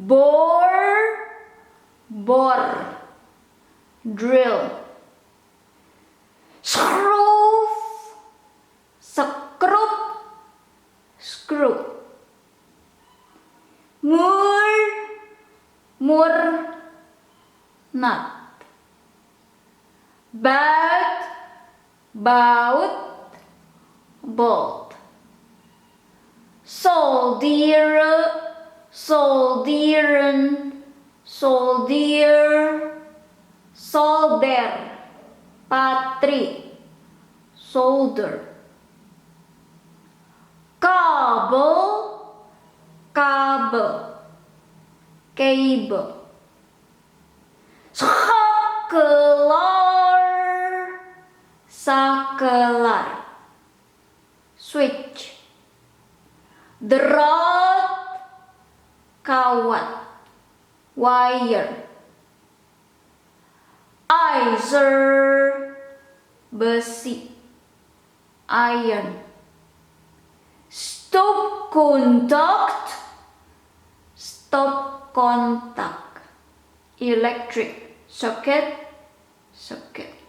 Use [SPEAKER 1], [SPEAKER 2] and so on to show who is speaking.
[SPEAKER 1] bor, drill. Skruv, sekrup, screw. Mur, nut. Baut, bolt. Solder, patri, solder. Kabel, cable. Sakelar, switch. Kawat, wire. Besi, iron. Stopkontak, electric. Socket.